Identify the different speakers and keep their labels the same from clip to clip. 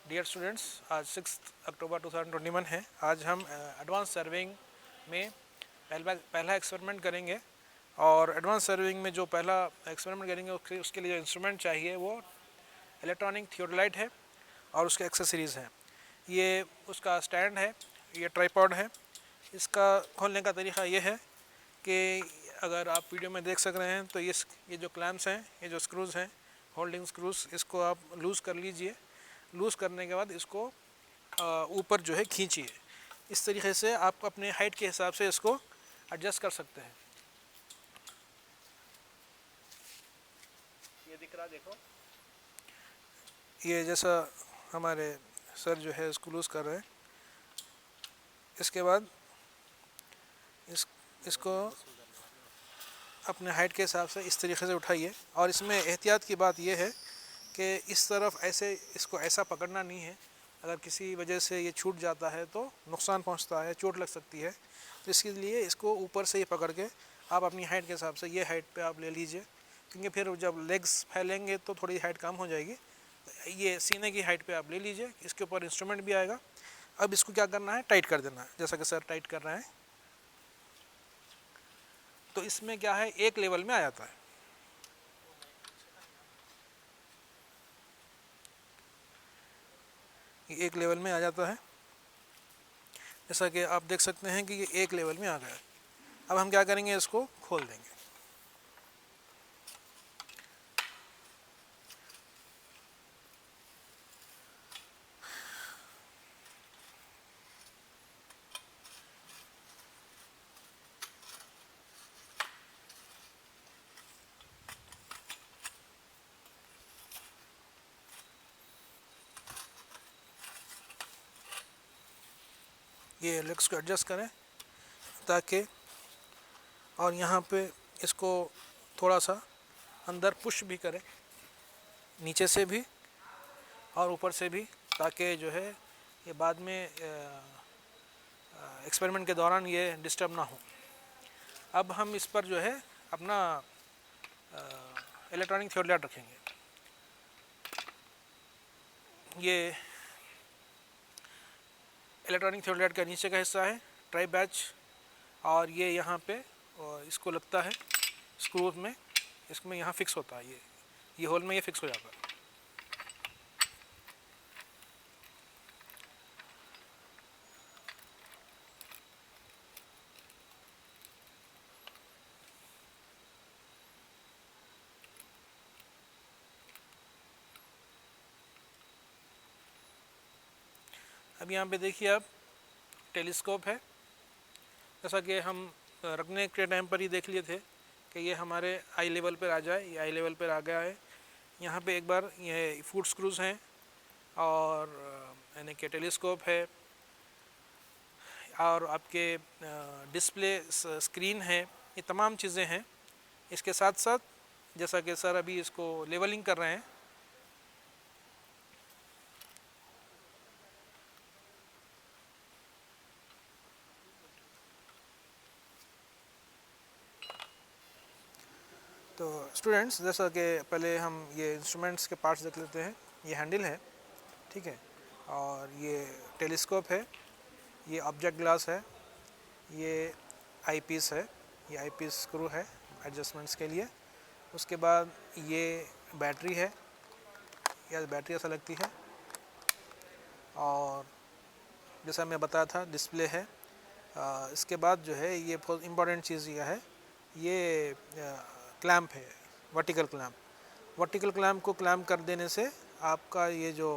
Speaker 1: Dear students, आज 6 अक्टूबर 2021 है। आज हम एडवांस सर्विंग में पहला एक्सपेरिमेंट करेंगे। और एडवांस सर्विंग में जो पहला एक्सपेरिमेंट करेंगे उसके लिए जो इंस्ट्रूमेंट चाहिए वो इलेक्ट्रॉनिक थियोडोलाइट है और उसके एक्सेसरीज़ हैं। ये उसका स्टैंड है, ये ट्राइपॉड है। इसका खोलने का तरीका ये है कि अगर आप वीडियो में देख सक रहे हैं तो ये जो क्लैम्प्स हैं, ये जो स्क्रूज़ हैं, होल्डिंग स्क्रूज़, इसको आप लूज़ कर लीजिए। लूज़ करने के बाद इसको ऊपर जो है खींचिए। इस तरीके से आप अपने हाइट के हिसाब से इसको एडजस्ट कर सकते हैं। ये दिख रहा, देखो, ये जैसा हमारे सर जो है इसको लूज़ कर रहे हैं। इसके बाद इसको अपने हाइट के हिसाब से इस तरीके से उठाइए। और इसमें एहतियात की बात यह है कि इस तरफ ऐसे इसको ऐसा पकड़ना नहीं है। अगर किसी वजह से ये छूट जाता है तो नुकसान पहुंचता है, चोट लग सकती है। तो इसके लिए इसको ऊपर से ही पकड़ के आप अपनी हाइट के हिसाब से ये हाइट पे आप ले लीजिए, क्योंकि फिर जब लेग्स फैलेंगे तो थोड़ी हाइट कम हो जाएगी। ये सीने की हाइट पे आप ले लीजिए। इसके ऊपर इंस्ट्रूमेंट भी आएगा। अब इसको क्या करना है, टाइट कर देना है, जैसा कि सर टाइट कर रहे हैं। तो इसमें क्या है, एक लेवल में आ जाता है। ये एक लेवल में आ जाता है, जैसा कि आप देख सकते हैं कि ये एक लेवल में आ गया है। अब हम क्या करेंगे, इसको खोल देंगे। ये लेग्स को एडजस्ट करें ताकि, और यहाँ पे इसको थोड़ा सा अंदर पुश भी करें, नीचे से भी और ऊपर से भी, ताकि जो है ये बाद में एक्सपेरिमेंट के दौरान ये डिस्टर्ब ना हो। अब हम इस पर जो है अपना इलेक्ट्रॉनिक थियोडोलाइट रखेंगे। ये इलेक्ट्रॉनिक थियोडोलाइट का नीचे का हिस्सा है, ट्राई बैच, और ये यहाँ पे इसको लगता है स्क्रू में, इसमें यहाँ फिक्स होता है। ये होल में ये फिक्स हो जाता है। अब यहाँ पे देखिए, आप टेलीस्कोप है, जैसा कि हम रखने के टाइम पर ही देख लिए थे कि ये हमारे आई लेवल पर आ जाए। ये आई लेवल पर आ गया है। यहाँ पे एक बार ये फुट स्क्रूज हैं और यानी कि टेलीस्कोप है, और आपके डिस्प्ले स्क्रीन है, ये तमाम चीज़ें हैं। इसके साथ साथ जैसा कि सर अभी इसको लेवलिंग कर रहे हैं, तो स्टूडेंट्स, जैसा कि पहले हम ये इंस्ट्रूमेंट्स के पार्ट्स देख लेते हैं। ये हैंडल है, ठीक है, और ये टेलीस्कोप है, ये ऑब्जेक्ट ग्लास है, ये आई पीस है, ये आई पीस स्क्रू है एडजस्टमेंट्स के लिए। उसके बाद ये बैटरी है, या बैटरी ऐसा लगती है, और जैसा मैं बताया था डिस्प्ले है। इसके बाद जो है ये बहुत इम्पॉर्टेंट चीज़ ये है, ये क्लैम्प है, वर्टिकल क्लैम्प। वर्टिकल क्लैम्प को क्लैम्प कर देने से आपका ये जो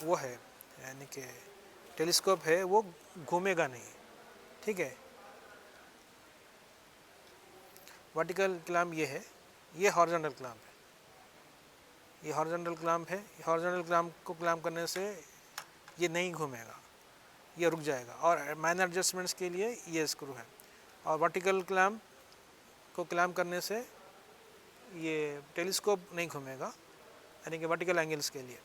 Speaker 1: वो है, यानी कि टेलीस्कोप है, वो घूमेगा नहीं, ठीक है। वर्टिकल क्लैम्प ये है, ये हॉरिजॉन्टल क्लैम्प है, ये हॉरिजॉन्टल क्लैम्प है। हॉरिजॉन्टल क्लैम्प को क्लैम्प करने से ये नहीं घूमेगा, ये रुक जाएगा। और माइनर एडजस्टमेंट्स के लिए ये स्क्रू है। और वर्टिकल क्लैम्प को क्लैम्प करने से ये टेलीस्कोप नहीं घूमेगा, यानी कि वर्टिकल एंगल्स के लिए।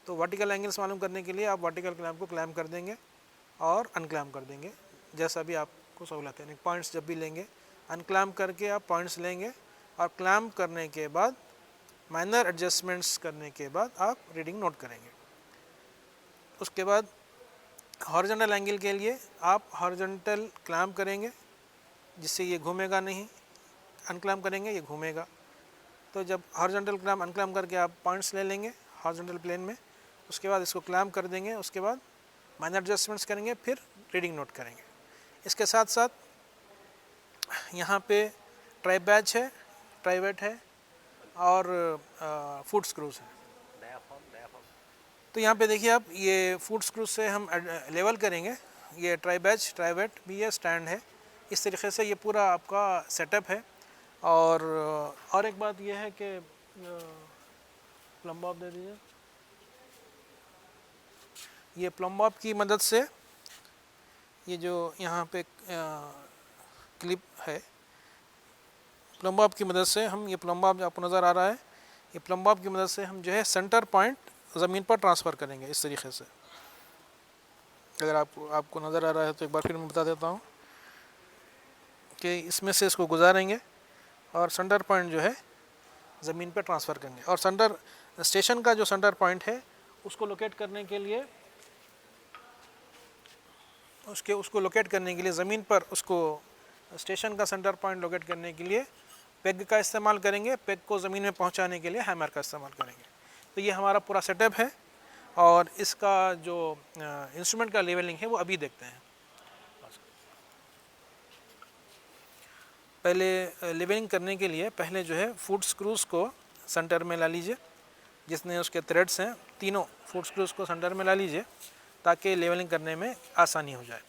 Speaker 1: तो वर्टिकल एंगल्स मालूम करने के लिए आप वर्टिकल क्लैम्प को क्लैम्प कर देंगे और अनक्लैम्प कर देंगे, जैसा भी आपको सहूलत है। यानी पॉइंट्स जब भी लेंगे, अनक्लैम्प करके आप पॉइंट्स लेंगे, और क्लैम्प करने के बाद माइनर एडजस्टमेंट्स करने के बाद आप रीडिंग नोट करेंगे। उसके बाद हॉरिजॉन्टल एंगल के लिए आप हॉरिजॉन्टल क्लैम्प करेंगे, जिससे ये घूमेगा नहीं, अनक्लैम्प करेंगे ये घूमेगा। तो जब हॉरिजॉन्टल क्लैम्प अनक्लैम्प करके आप पॉइंट्स ले लेंगे हॉरिजॉन्टल प्लेन में, उसके बाद इसको क्लैम्प कर देंगे, उसके बाद माइनर एडजस्टमेंट्स करेंगे, फिर रीडिंग नोट करेंगे। इसके साथ साथ यहाँ पे ट्राई बैच है, ट्राइवेट है और फुट स्क्रूज है। तो यहाँ पे देखिए आप, ये फुट स्क्रूज से हम लेवल करेंगे। ये ट्राई बैच, ट्राइवेट भी है, स्टैंड है। इस तरीके से ये पूरा आपका सेटअप है। और एक बात ये है कि प्लम बॉब दे दीजिए। ये प्लम बॉब की मदद से ये जो यहाँ पे क्लिप है, प्लम बॉब की मदद से हम, ये प्लम बॉब आपको नज़र आ रहा है, ये प्लम बॉब की मदद से हम जो है सेंटर पॉइंट ज़मीन पर ट्रांसफ़र करेंगे इस तरीके से। अगर आपको नज़र आ रहा है तो एक बार फिर मैं बता देता हूँ कि इसमें से इसको गुजारेंगे और सेंटर पॉइंट जो है ज़मीन पर ट्रांसफ़र करेंगे। और सेंटर स्टेशन का जो सेंटर पॉइंट है उसको लोकेट करने के लिए, उसको लोकेट करने के लिए ज़मीन पर उसको स्टेशन का सेंटर पॉइंट लोकेट करने के लिए पेग का इस्तेमाल करेंगे। पेग को ज़मीन में पहुंचाने के लिए हैमर का इस्तेमाल करेंगे। तो ये हमारा पूरा सेटअप है और इसका जो इंस्ट्रूमेंट का लेवलिंग है वो अभी देखते हैं। पहले लेवलिंग करने के लिए पहले जो है फुट स्क्रूज़ को सेंटर में ला लीजिए, जितने उसके थ्रेड्स हैं तीनों फुट स्क्रूज़ को सेंटर में ला लीजिए ताकि लेवलिंग करने में आसानी हो जाए।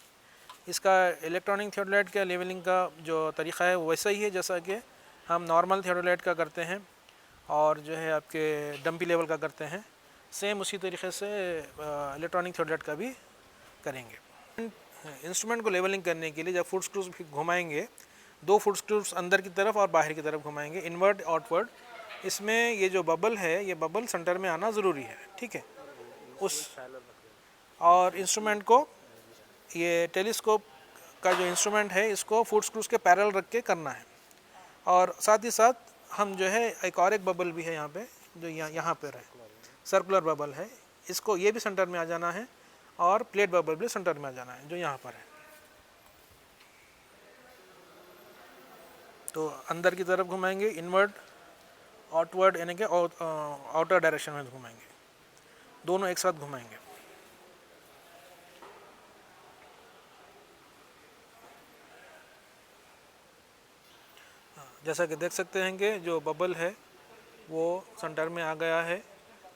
Speaker 1: इसका इलेक्ट्रॉनिक थियोडोलाइट का लेवलिंग का जो तरीक़ा है वो वैसा ही है जैसा कि हम नॉर्मल थियोडोलाइट का करते हैं और जो है आपके डंपी लेवल का करते हैं। सेम उसी तरीके से इलेक्ट्रॉनिक थियोडोलाइट का भी करेंगे। इंस्ट्रूमेंट को लेवलिंग करने के लिए जब फुट स्क्रूज घुमाएंगे, 2 फुट स्क्रूज अंदर की तरफ और बाहर की तरफ घुमाएंगे, इनवर्ट आउटवर्ड। इसमें ये जो बबल है, ये बबल सेंटर में आना ज़रूरी है, ठीक है। और इंस्ट्रूमेंट को, ये टेलीस्कोप का जो इंस्ट्रूमेंट है इसको फुट स्क्रूज के पैरेलल रख के करना है। और साथ ही साथ हम जो है एक बबल भी है यहाँ पे, जो यहाँ पर है, सर्कुलर बबल है, इसको ये भी सेंटर में आ जाना है और प्लेट बबल भी सेंटर में आ जाना है जो यहाँ पर है। तो अंदर की तरफ घुमाएंगे, इनवर्ड आउटवर्ड यानी कि आउटर डायरेक्शन में घुमाएंगे, दोनों एक साथ घुमाएंगे। जैसा कि देख सकते हैं कि जो बबल है वो सेंटर में आ गया है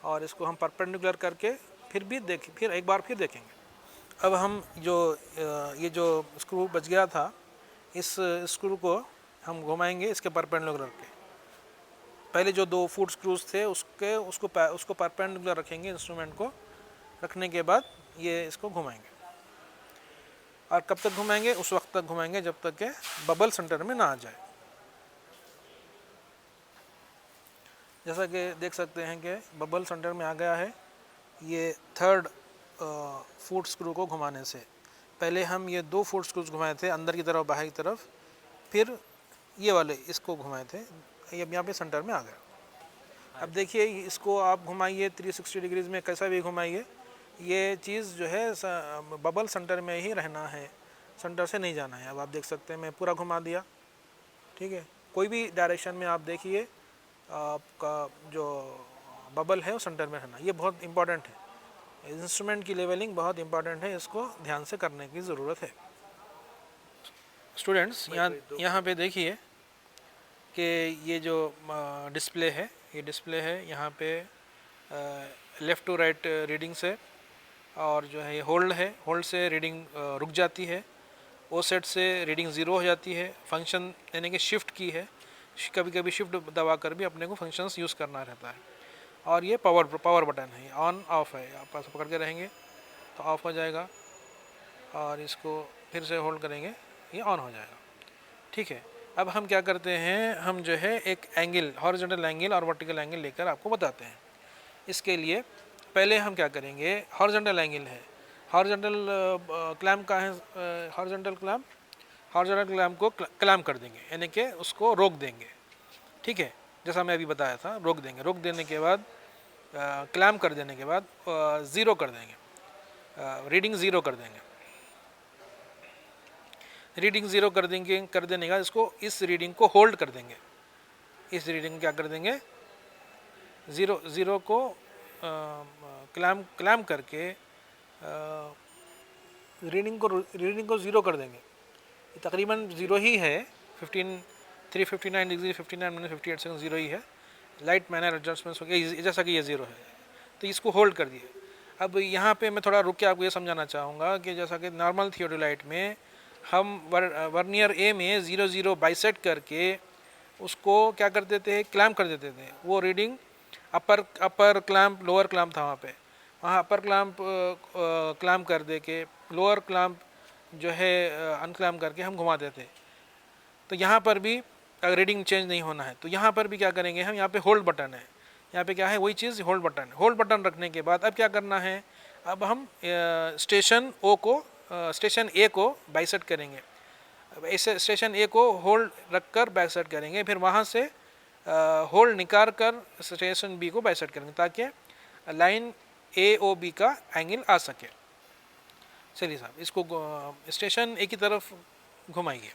Speaker 1: और इसको हम परपेंडिकुलर करके फिर एक बार फिर देखेंगे। अब हम ये जो स्क्रू बच गया था, इस स्क्रू को हम घुमाएंगे इसके परपेंडिकुलर के। पहले जो 2 फुट स्क्रूज थे उसको परपेंडिकुलर रखेंगे, इंस्ट्रूमेंट को रखने के बाद ये इसको घुमाएंगे। और कब तक घुमाएंगे? उस वक्त तक घुमाएंगे जब तक के बबल सेंटर में ना आ जाए। जैसा कि देख सकते हैं कि बबल सेंटर में आ गया है। ये 3rd फुट स्क्रू को घुमाने से पहले हम ये 2 फुट स्क्रूज घुमाए थे अंदर की तरफ बाहर की तरफ, फिर ये वाले इसको घुमाए थे, ये यहाँ पे सेंटर में आ गया। अब देखिए इसको आप घुमाइए 360 डिग्रीज में, कैसा भी घुमाइए, ये चीज़ जो है बबल सेंटर में ही रहना है, सेंटर से नहीं जाना है। अब आप देख सकते हैं मैं पूरा घुमा दिया, ठीक है। कोई भी डायरेक्शन में आप देखिए, आपका जो बबल है वो सेंटर में रहना, ये बहुत इम्पॉर्टेंट है। इंस्ट्रूमेंट की लेवलिंग बहुत इम्पॉर्टेंट है, इसको ध्यान से करने की ज़रूरत है। स्टूडेंट्स यहाँ पे देखिए कि ये जो डिस्प्ले है, ये डिस्प्ले है यहाँ पे लेफ़्ट टू राइट रीडिंग से, और जो है ये होल्ड है, होल्ड से रीडिंग रुक जाती है, ओ सेट से रीडिंग 0 हो जाती है। फंक्शन यानी कि शिफ्ट की है, कभी कभी शिफ्ट दबा कर भी अपने को फंक्शंस यूज़ करना रहता है। और ये पावर बटन है, ऑन ऑफ है, आप पास पकड़ के रहेंगे तो ऑफ हो जाएगा, और इसको फिर से होल्ड करेंगे ये ऑन हो जाएगा, ठीक है। अब हम क्या करते हैं, हम जो है एक एंगल, हॉरिजॉन्टल एंगल और वर्टिकल एंगल लेकर आपको बताते हैं। इसके लिए पहले हम क्या करेंगे, हॉरिजॉन्टल एंगल है, हॉरिजॉन्टल क्लैम्प का है, हॉरिजॉन्टल क्लैम्प को क्लैम्प कर देंगे, यानी कि उसको रोक देंगे, ठीक है। जैसा मैं अभी बताया था, रोक देंगे। रोक देने के बाद क्लैम्प कर देने के बाद ज़ीरो कर देंगे, रीडिंग ज़ीरो कर देंगे। रीडिंग ज़ीरो कर देंगे, कर देने का इसको, इस रीडिंग को होल्ड कर देंगे। इस रीडिंग क्या कर देंगे, ज़ीरो को क्लैम्प करके रीडिंग को ज़ीरो कर देंगे। तकरीबन ज़ीरो ही है, 359 डिग्री 59 मिनट 58 सेकंड ज़ीरो ही है। लाइट मैनर एडजस्टमेंट्स हो गया जैसा कि ये ज़ीरो है, तो इसको होल्ड कर दिए। अब यहाँ पे मैं थोड़ा रुक के आपको ये समझाना चाहूँगा कि जैसा कि नॉर्मल थियोडोलाइट में हम वर्नियर ए में 0 बाइसेक्ट करके उसको क्या कर देते हैं, क्लैम्प कर देते थे। वो रीडिंग अपर क्लैम्प लोअर क्लैम्प था वहाँ अपर क्लैम्प कर दे के लोअर क्लैम्प जो है अनक्लैम्प करके हम घुमाते थे। तो यहाँ पर भी अगर रीडिंग चेंज नहीं होना है तो यहाँ पर भी क्या करेंगे हम, यहाँ पे होल्ड बटन है, यहाँ पे क्या है वही चीज़, होल्ड बटन। होल्ड बटन रखने के बाद अब क्या करना है, अब हम स्टेशन ए को बाइसेट करेंगे। ऐसे स्टेशन ए को होल्ड रखकर बाइसेट करेंगे, फिर वहाँ से होल्ड निकाल कर स्टेशन बी को बाइसेट करेंगे ताकि लाइन ए ओ बी का एंगल आ सके। चलिए साहब, इसको स्टेशन ए की तरफ घुमाइए।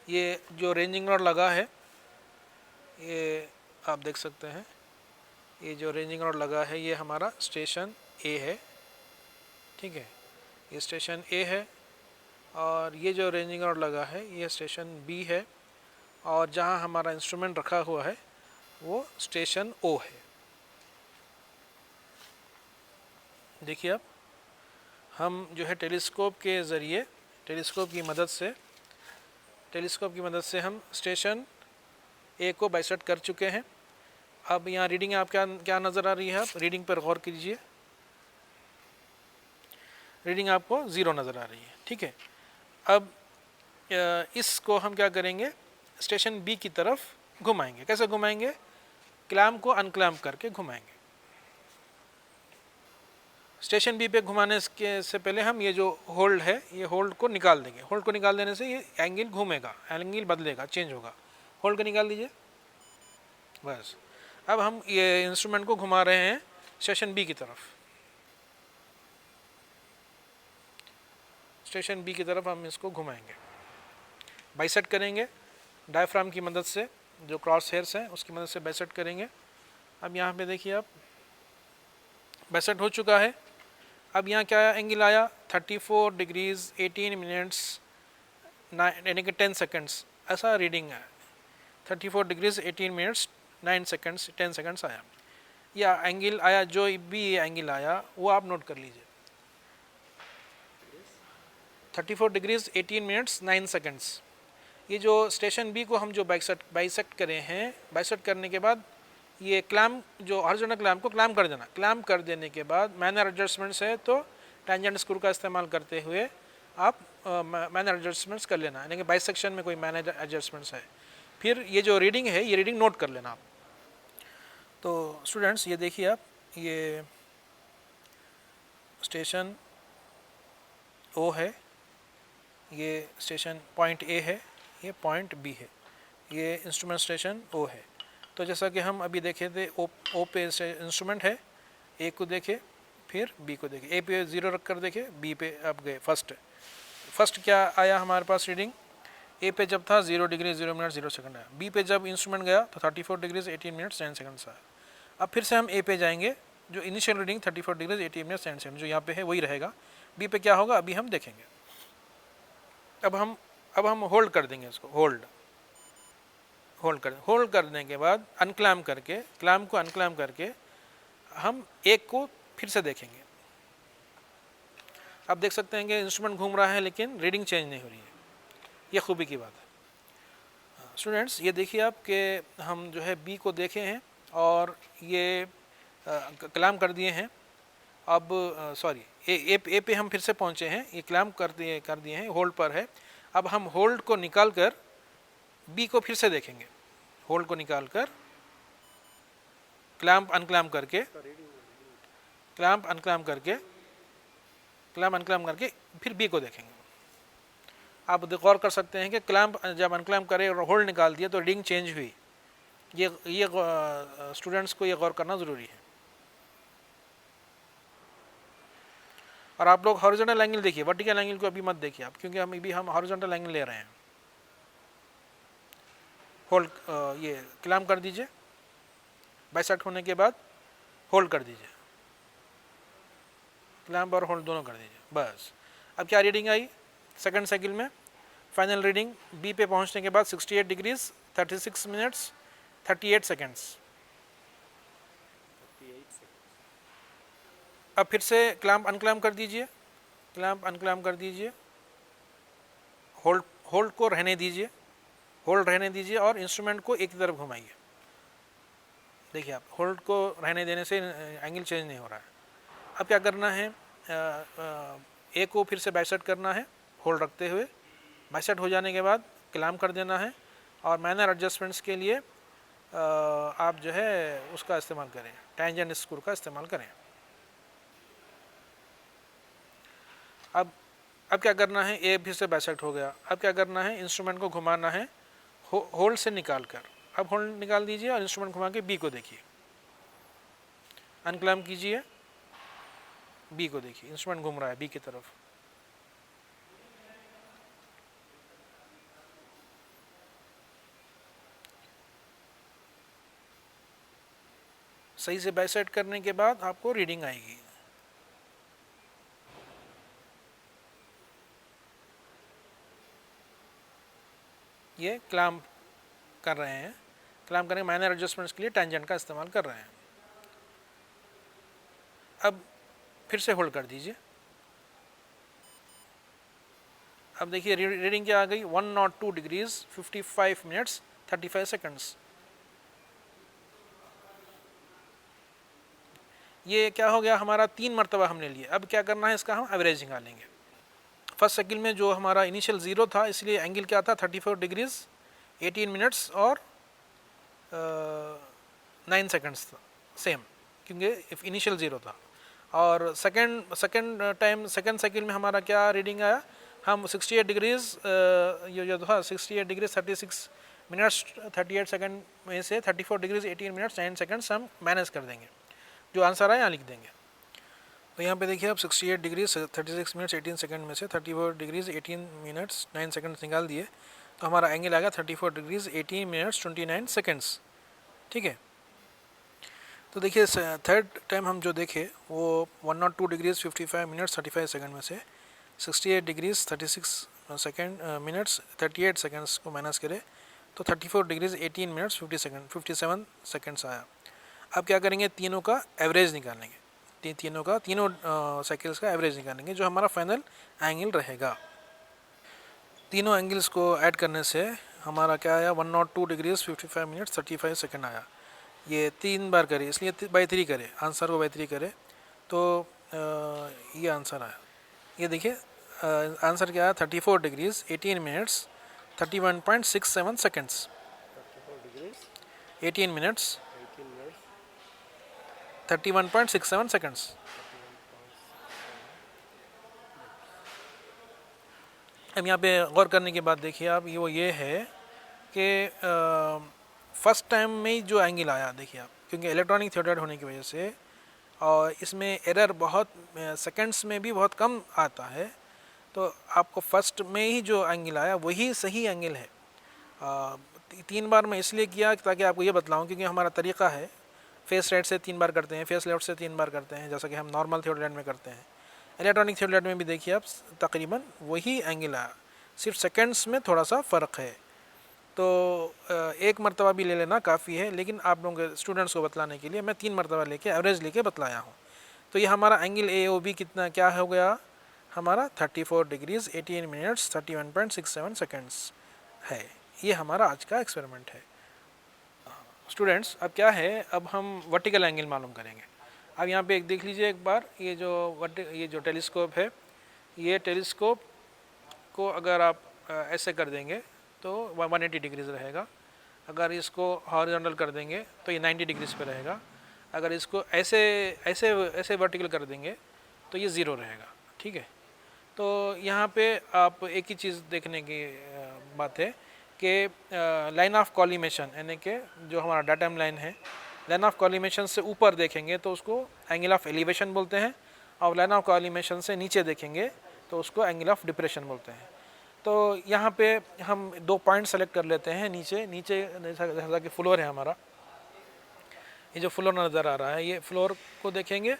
Speaker 1: ये जो रेंजिंग रॉड लगा है ये आप देख सकते हैं, ये जो रेंजिंग रॉड लगा है ये हमारा स्टेशन ए है, ठीक है, ये स्टेशन ए है। और ये जो रेंजिंग रॉड लगा है ये स्टेशन बी है, और जहाँ हमारा इंस्ट्रूमेंट रखा हुआ है वो स्टेशन ओ है। देखिए अब हम जो है टेलीस्कोप के ज़रिए, टेलीस्कोप की मदद से हम स्टेशन ए को बाइसेक्ट कर चुके हैं। अब यहाँ रीडिंग आप क्या नज़र आ रही है, आप रीडिंग पर गौर कीजिए। रीडिंग आपको ज़ीरो नज़र आ रही है, ठीक है। अब इसको हम क्या करेंगे, स्टेशन बी की तरफ घुमाएंगे। कैसे घुमाएंगे, क्लैम्प को अनक्लैम्प करके घुमाएंगे। स्टेशन बी पे घुमाने से पहले हम ये जो होल्ड है ये होल्ड को निकाल देंगे। होल्ड को निकाल देने से ये एंगल घूमेगा, एंगल बदलेगा, चेंज होगा। होल्ड को निकाल दीजिए बस। अब हम ये इंस्ट्रूमेंट को घुमा रहे हैं स्टेशन बी की तरफ। स्टेशन बी की तरफ हम इसको घुमाएंगे, बाइसेक्ट करेंगे डायफ्राम की मदद से, जो क्रॉस हेयर्स हैं उसकी मदद से बाइसेक्ट करेंगे। अब यहाँ पे देखिए आप बाइसेक्ट हो चुका है। अब यहाँ क्या एंगल आया, 34 डिग्रीज 18 मिनट्स यानी कि 10 सेकंड्स, ऐसा रीडिंग है। 34 डिग्रीज 18 मिनट्स 9 सेकंड्स 10 सेकंड्स आया। या एंगल आया, जो भी एंगल आया वो आप नोट कर लीजिए, 34 डिग्रीज 18 मिनट्स 9 सेकंड्स। ये जो स्टेशन बी को हम जो बाइसेक्ट करे हैं, बाइसेक्ट करने के बाद ये क्लैम्प, जो हॉरिजॉन्टल क्लैम्प को क्लैम्प कर देना। क्लैम्प कर देने के बाद मैनर एडजस्टमेंट्स है तो टेंजेंट स्क्रू का इस्तेमाल करते हुए आप मैनर एडजस्टमेंट्स कर लेना, यानी कि बाइसेक्शन में कोई मैनर एडजस्टमेंट्स है। फिर ये जो रीडिंग है ये रीडिंग नोट कर लेना आप। तो स्टूडेंट्स ये देखिए आप, ये स्टेशन ओ है, ये स्टेशन पॉइंट ए है, ये पॉइंट बी है, ये इंस्ट्रूमेंट स्टेशन ओ है। तो जैसा कि हम अभी देखे थे, ओ पे इंस्ट्रूमेंट है, ए को देखे फिर बी को देखे, ए पे 0 रख कर देखे, बी पे आप गए। फर्स्ट क्या आया हमारे पास रीडिंग, ए पे जब था 0 डिग्री 0 मिनट 0 सेकंड आया। बी पे जब इंस्ट्रूमेंट गया तो 34 डिग्रीज 18 मिनट्स 10 सेकंड्स आया। अब फिर से हम ए पे जाएंगे, जो initial reading 34 degrees 18 minutes 10 second जो यहाँ पे है वही रहेगा। बी पे क्या होगा अभी हम देखेंगे। अब हम होल्ड कर देंगे इसको, होल्ड करने के बाद अनक्लैम्प करके, क्लैम्प को अनक्लैम्प करके हम एक को फिर से देखेंगे। आप देख सकते हैं कि इंस्ट्रूमेंट घूम रहा है लेकिन रीडिंग चेंज नहीं हो रही है, ये खूबी की बात है। स्टूडेंट्स ये देखिए आप कि हम जो है बी को देखे हैं और ये क्लैम्प कर दिए हैं। अब सॉरी ए पे हम फिर से पहुंचे हैं, ये क्लैम्प कर दिए हैं, होल्ड पर है। अब हम होल्ड को निकाल कर बी को फिर से देखेंगे। होल्ड को निकाल कर क्लैम्प अनक्लैम्प करके, क्लैम्प अनक्लैम्प करके फिर बी को देखेंगे। आप गौर कर सकते हैं कि क्लैंप जब अनक्लैंप करे और होल्ड निकाल दिया तो रीडिंग चेंज हुई। ये स्टूडेंट्स को ये गौर करना ज़रूरी है। और आप लोग हॉरिजॉन्टल एंगल देखिए, वर्टिकल एंगल को अभी मत देखिए आप, क्योंकि हम हॉरिजॉन्टल एंगल ले रहे हैं। होल्ड, ये क्लैंप कर दीजिए, बाइसेक्ट होने के बाद होल्ड कर दीजिए, क्लैंप और होल्ड दोनों कर दीजिए, बस। अब क्या रीडिंग आई सेकंड साइकिल में? फाइनल रीडिंग बी पे पहुंचने के बाद 68 डिग्रीज 36 मिनट्स 38 सेकेंड्स। अब फिर से क्लैंप अनक्लैंप कर दीजिए, क्लैंप अनक्लैंप कर दीजिए, होल्ड होल्ड को रहने दीजिए, होल्ड रहने दीजिए और इंस्ट्रूमेंट को एक ही तरफ घुमाइए। देखिए आप, होल्ड को रहने देने से एंगल चेंज नहीं हो रहा है। अब क्या करना है, ए को फिर से बाइसेक्ट करना है होल्ड रखते हुए। बाइसेक्ट हो जाने के बाद क्लैंप कर देना है और माइनर एडजस्टमेंट्स के लिए आप जो है उसका इस्तेमाल करें, टेंजेंट स्क्रू का इस्तेमाल करें। अब क्या करना है, ए फिर से बाइसेक्ट हो गया। अब क्या करना है, इंस्ट्रूमेंट को घुमाना है होल्ड से निकाल कर। अब होल्ड निकाल दीजिए और इंस्ट्रूमेंट घुमा के बी को देखिए, अनक्लैंप कीजिए, बी को देखिए, इंस्ट्रूमेंट घूम रहा है बी की तरफ। सही से बाइसेक्ट करने के बाद आपको रीडिंग आएगी। ये क्लैंप कर रहे हैं, क्लैंप करने माइनर एडजस्टमेंट्स के लिए टेंजेंट का इस्तेमाल कर रहे हैं। अब फिर से होल्ड कर दीजिए। अब देखिए रीडिंग क्या आ गई, 102 डिग्रीज 55 मिनट्स 35 सेकंड्स। ये क्या हो गया हमारा, 3 मरतबा हमने लिया। अब क्या करना है, इसका हम एवरेज निकालेंगे। फर्स्ट साइकिल में जो हमारा इनिशियल ज़ीरो था, इसलिए एंगल क्या था, 34 डिग्रीज 18 मिनट्स और 9 सेकंड्स था, सेम, क्योंकि इनिशियल ज़ीरो था। और सेकंड साइकिल में हमारा क्या रीडिंग आया, हम 68 डिग्रीज ये जो था 68 डिग्रीज 36 मिनट्स 38 सेकंड में से 34 डिग्रीज 18 मिनट्स 9 सेकंड्स हम मैनेज कर देंगे। जो आंसर आए यहाँ लिख देंगे। तो यहाँ पे देखिए आप 68 डिग्रीज 36 मिनट्स 18 सेकंड में से 34 डिग्रीज 18 मिनट्स 9 सेकंड्स निकाल दिए, तो हमारा एंगल आ गया 34 डिग्रीज 18 मिनट्स 29 सेकंड्स। ठीक है, तो देखिए थर्ड टाइम हम जो देखे वो 102 डिग्रीज 55 मिनट्स 35 सेकंड में से 68 डिग्रीज 36 मिनट्स 38 सेकंड्स को माइनस करें तो 34 डिग्रीज 18 मिनट्स 57 सेकंड्स आया। अब क्या करेंगे, तीनों का एवरेज निकालेंगे, तीनों साइकिल्स का एवरेज निकालेंगे, जो हमारा फाइनल एंगल रहेगा। तीनों एंगल्स को ऐड करने से हमारा क्या आया, 102 डिग्रीज 55 मिनट्स 35 सेकंड आया। ये 3 बार करें, इसलिए बाई 3 करें, आंसर को बाई 3 करें तो ये आंसर आया। ये देखिए आंसर क्या आया, 34 degrees 18 minutes 31.67 seconds. 18 minutes 31.67 seconds. अब यहाँ पे गौर करने की बात देखिए आप, ये है कि फर्स्ट टाइम में ही जो एंगल आया, देखिए आप, क्योंकि इलेक्ट्रॉनिक थियोडाइड होने की वजह से और इसमें एरर बहुत सेकंड्स में भी बहुत कम आता है, तो आपको फर्स्ट में ही जो एंगल आया वही सही एंगल है। 3 बार मैं इसलिए किया ताकि आपको ये बतलाऊँ, क्योंकि हमारा तरीका है फेस राइट से 3 बार करते हैं, फेस लेफ्ट से 3 बार करते हैं, जैसा कि हम नॉर्मल थियोडाइड में करते हैं। इलेक्ट्रॉनिक थियोडाइड में भी देखिए आप तकरीबन वही एंगल आया, सिर्फ सेकंड्स में थोड़ा सा फ़र्क है। तो एक मरतबा भी ले लेना काफ़ी है, लेकिन आप लोगों के स्टूडेंट्स को बतलाने के लिए मैं 3 मरतबा लेके एवरेज लेके बतलाया हूँ। तो ये हमारा एंगल ए ओ बी कितना क्या हो गया हमारा, 34 डिग्रीज 18 मिनट्स 31.67 सेकंड्स है। ये हमारा आज का एक्सपेरिमेंट है। स्टूडेंट्स अब क्या है, अब हम वर्टिकल एंगल मालूम करेंगे। अब यहाँ पे एक देख लीजिए एक बार, ये जो टेलीस्कोप है, ये टेलीस्कोप को अगर आप ऐसे कर देंगे तो 180 डिग्रीज रहेगा। अगर इसको हॉरिजॉन्टल कर देंगे तो ये 90 डिग्रीज पे रहेगा। अगर इसको ऐसे ऐसे ऐसे वर्टिकल कर देंगे तो ये ज़ीरो रहेगा। ठीक है, तो यहाँ पे आप एक ही चीज़ देखने की बात है कि लाइन ऑफ कॉलिमेशन यानी कि जो हमारा डाटम लाइन है, लाइन ऑफ कॉलिमेशन से ऊपर देखेंगे तो उसको एंगल ऑफ एलिवेशन बोलते हैं, और लाइन ऑफ कॉलिमेशन से नीचे देखेंगे तो उसको एंगल ऑफ डिप्रेशन बोलते हैं। तो यहाँ पे हम 2 पॉइंट सेलेक्ट कर लेते हैं। नीचे जैसा कि फ्लोर है हमारा, ये जो फ्लोर नज़र आ रहा है, ये फ्लोर को देखेंगे।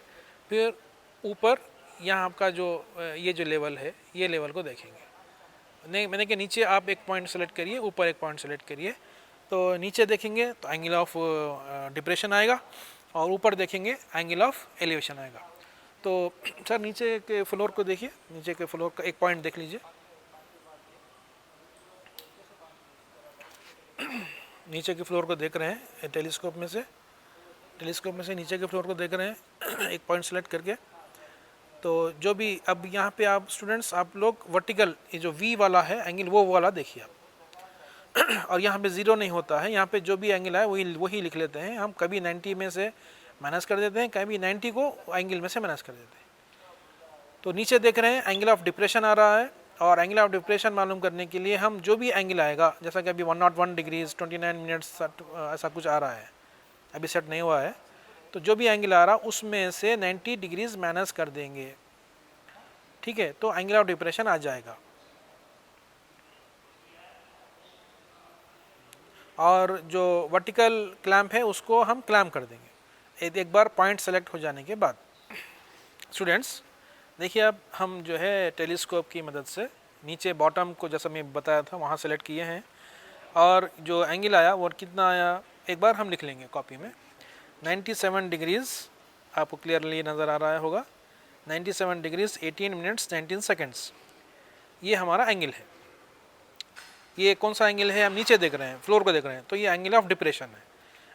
Speaker 1: फिर ऊपर यहाँ आपका जो ये जो लेवल है, ये लेवल को देखेंगे। नहीं, मैंने कि नीचे आप एक पॉइंट सेलेक्ट करिए, ऊपर एक पॉइंट सेलेक्ट करिए। तो नीचे देखेंगे तो एंगल ऑफ डिप्रेशन आएगा, और ऊपर देखेंगे एंगल ऑफ एलिवेशन आएगा। तो सर नीचे के फ्लोर को देखिए, नीचे के फ्लोर का एक पॉइंट देख लीजिए। नीचे के फ्लोर को देख रहे हैं टेलीस्कोप में से नीचे के फ्लोर को देख रहे हैं एक पॉइंट सेलेक्ट करके। तो जो भी अब यहाँ पे आप स्टूडेंट्स, आप लोग वर्टिकल ये जो वी वाला है एंगल, वो वाला देखिए आप और यहाँ पे ज़ीरो नहीं होता है, यहाँ पे जो भी एंगल आए वही लिख लेते हैं हम। कभी 90 में से माइनस कर देते हैं, कभी 90 को एंगल में से माइनस कर देते हैं। तो नीचे देख रहे हैं एंगल ऑफ डिप्रेशन आ रहा है, और एंगल ऑफ डिप्रेशन मालूम करने के लिए हम जो भी एंगल आएगा, जैसा कि अभी 101 डिग्रीज 29 मिनट्स ऐसा कुछ आ रहा है, अभी सेट नहीं हुआ है, तो जो भी एंगल आ रहा उसमें से 90 डिग्रीज माइनस कर देंगे, ठीक है, तो एंगल ऑफ डिप्रेशन आ जाएगा। और जो वर्टिकल क्लैंप है उसको हम क्लैंप कर देंगे एक बार पॉइंट सेलेक्ट हो जाने के बाद। स्टूडेंट्स देखिए, अब हम जो है टेलीस्कोप की मदद से नीचे बॉटम को, जैसा मैं बताया था, वहाँ सेलेक्ट किए हैं, और जो एंगल आया वो कितना आया एक बार हम लिख लेंगे कॉपी में। 97 डिग्रीज़ आपको क्लियरली नज़र आ रहा होगा। 97 डिग्रीज़ 18 मिनट्स 19 सेकेंड्स, ये हमारा एंगल है। ये कौन सा एंगल है, हम नीचे देख रहे हैं, फ्लोर को देख रहे हैं, तो ये एंगल ऑफ डिप्रेशन है।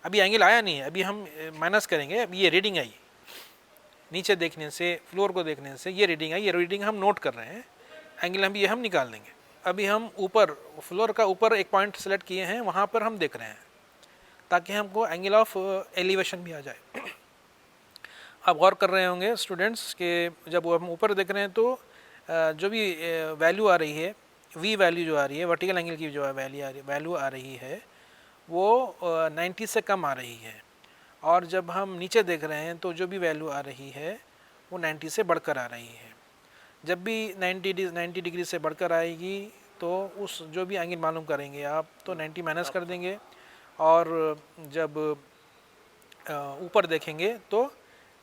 Speaker 1: अभी एंगल आया नहीं है, अभी हम माइनस करेंगे। अभी ये रीडिंग आई, नीचे देखने से, फ्लोर को देखने से ये रीडिंग आई, ये रीडिंग हम नोट कर रहे हैं, एंगल हम ये हम निकाल देंगे। अभी हम ऊपर फ्लोर का ऊपर एक पॉइंट सेलेक्ट किए हैं, वहाँ पर हम देख रहे हैं, ताकि हमको एंगल ऑफ एलिवेशन भी आ जाए। आप गौर कर रहे होंगे स्टूडेंट्स कि जब हम ऊपर देख रहे हैं तो जो भी वैल्यू आ रही है, वी वैल्यू जो आ रही है, वर्टिकल एंगल की जो वैल्यू आ रही है वो 90 से कम आ रही है, और जब हम नीचे देख रहे हैं तो जो भी वैल्यू आ रही है वो 90 से बढ़कर आ रही है। जब भी 90 डिग्री से बढ़कर आएगी तो उस जो भी एंगल मालूम करेंगे आप, तो 90 माइनस कर देंगे, और जब ऊपर देखेंगे तो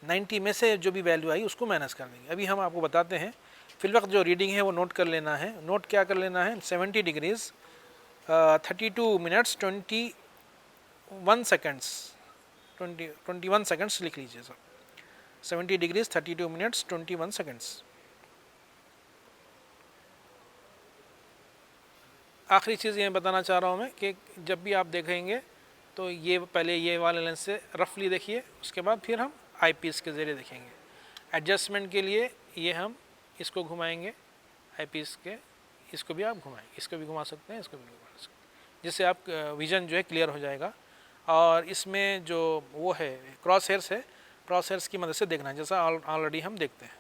Speaker 1: 90 में से जो भी वैल्यू आई उसको माइनस कर देंगे। अभी हम आपको बताते हैं, फिलवक्त जो रीडिंग है वो नोट कर लेना है। नोट क्या कर लेना है, 70 डिग्रीज़ 32 मिनट्स 21 सेकेंड्स 21 सेकेंड्स लिख लीजिए सब। 70 डिग्रीज़ 32 मिनट्स 21 सेकेंड्स। आखिरी चीज़ ये बताना चाह रहा हूँ मैं कि जब भी आप देखेंगे तो ये पहले ये वाले लेंस से रफली देखिए, उसके बाद फिर हम आई पीस के ज़रिए देखेंगे। एडजस्टमेंट के लिए ये हम इसको घुमाएंगे आई पीस के, इसको भी आप घुमाएंगे, इसको भी घुमा सकते हैं, इसको भी घुमा सकते हैं, जिससे आप विज़न जो है क्लियर हो जाएगा। और इसमें जो वो है क्रॉस हेयर्स है, क्रॉस हेयर्स की मदद से देखना है, जैसा ऑलरेडी हम देखते हैं।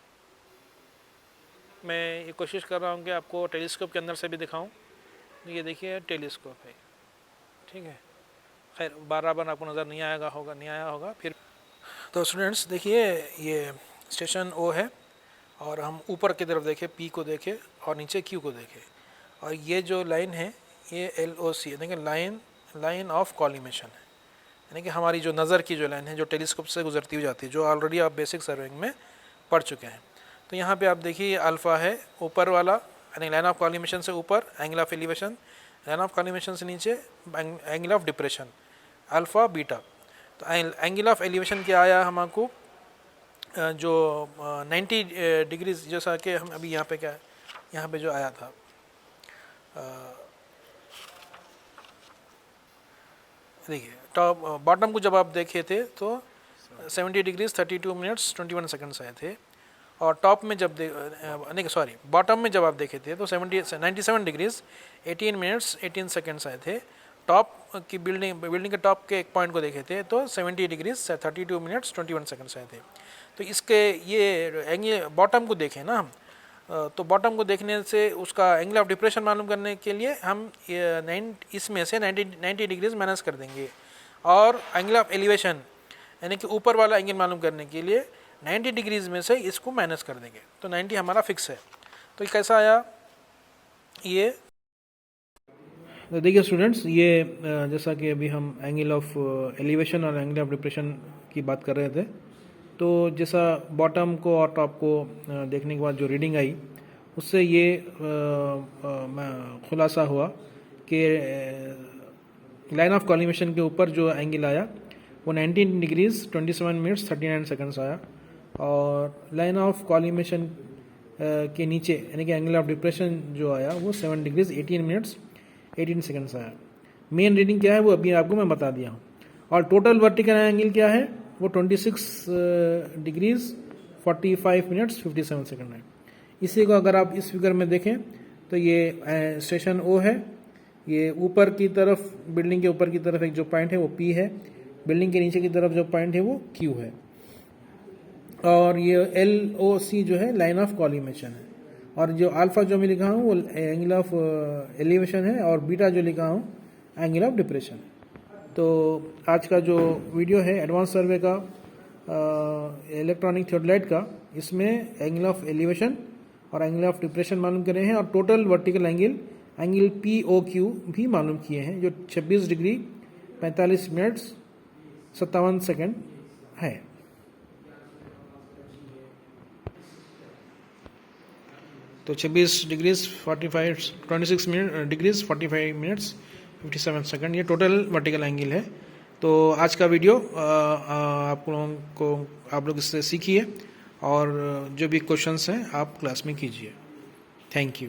Speaker 1: मैं ये कोशिश कर रहा हूँ कि आपको टेलीस्कोप के अंदर से भी दिखाऊँ। ये देखिए टेलीस्कोप है, ठीक है, खैर बार आपको नज़र नहीं आया होगा फिर। तो स्टूडेंट्स देखिए, ये स्टेशन ओ है, और हम ऊपर की तरफ देखें, पी को देखें, और नीचे क्यू को देखें, और ये जो लाइन है ये LOC यानी कि लाइन ऑफ कॉलिमेशन है, यानी कि हमारी जो नज़र की जो लाइन है जो टेलीस्कोप से गुजरती हुई जाती है, जो ऑलरेडी आप बेसिक सर्विंग में पढ़ चुके हैं। तो यहाँ पे आप देखिए अल्फ़ा है ऊपर वाला, यानी लाइन ऑफ कॉलिमेशन से ऊपर angle of elevation, line of collimation से नीचे angle of depression, alpha beta. तो एंगल ऑफ एलिवेशन क्या आया हमको, जो 90 डिग्रीज, जैसा कि हम अभी यहाँ पे क्या है, यहाँ पे जो आया था देखिए टॉप बॉटम को जब आप देखे थे तो 70 डिग्रीज 32 मिनट्स 21 सेकंड्स आए थे, और टॉप में जब बॉटम में जब आप देखे थे तो 97 डिग्रीज 18 मिनट्स 18 सेकंड्स आए थे। टॉप की बिल्डिंग के टॉप के एक पॉइंट को देखे थे तो 70 डिग्रीज 32 मिनट्स 21 सेकंड्स आए थे। तो इसके ये बॉटम को देखें ना हम, तो बॉटम को देखने से उसका एंगल ऑफ डिप्रेशन मालूम करने के लिए हम इसमें से 90 डिग्रीज माइनस कर देंगे, और एंगल ऑफ एलिवेशन यानी कि ऊपर वाला एंगल मालूम करने के लिए 90 डिग्रीज में से इसको माइनस कर देंगे। तो 90 हमारा फिक्स है। तो कैसा आया ये, तो देखिए स्टूडेंट्स, ये जैसा कि अभी हम एंगल ऑफ एलिवेशन और एंगल ऑफ डिप्रेशन की बात कर रहे थे, तो जैसा बॉटम को और टॉप को देखने के बाद जो रीडिंग आई उससे ये खुलासा हुआ कि लाइन ऑफ कॉलिमेशन के ऊपर जो एंगल आया वो 19 डिग्रीज 27 मिनट्स 39 सेकंड्स आया, और लाइन ऑफ कॉलिमेशन के नीचे यानी कि एंगल ऑफ डिप्रेशन जो आया वो 7 डिग्रीज 18 मिनट्स 18 सेकंड्स आया। मेन रीडिंग क्या है वो अभी आपको मैं बता दिया हूँ। और टोटल वर्टिकल एंगल क्या है वो 26 डिग्रीज 45 मिनट्स 57 सेकंड है। इसी को अगर आप इस फिगर में देखें तो ये स्टेशन ओ है, ये ऊपर की तरफ बिल्डिंग के ऊपर की तरफ एक जो पॉइंट है वो पी है, बिल्डिंग के नीचे की तरफ जो पॉइंट है वो क्यू है, और ये एल ओ सी जो है लाइन ऑफ कॉलिमेशन है, और जो अल्फा जो मैं लिखा हूँ वो एंगल ऑफ एलिवेशन है, और बीटा जो लिखा हूँ एंगल ऑफ डिप्रेशन। तो आज का जो वीडियो है एडवांस सर्वे का इलेक्ट्रॉनिक थियोडोलाइट का, इसमें एंगल ऑफ एलिवेशन और एंगल ऑफ डिप्रेशन मालूम करे हैं, और total vertical angle P O Q भी मालूम किए हैं, जो 26 डिग्री 45 मिनट्स 57 सेकंड है। तो 26 डिग्रीज 26 डिग्रीज 45 मिनट्स 57 सेकंड ये टोटल वर्टिकल एंगल है। तो आज का वीडियो आप लोग इससे सीखिए, और जो भी क्वेश्चंस हैं आप क्लास में कीजिए। Thank you.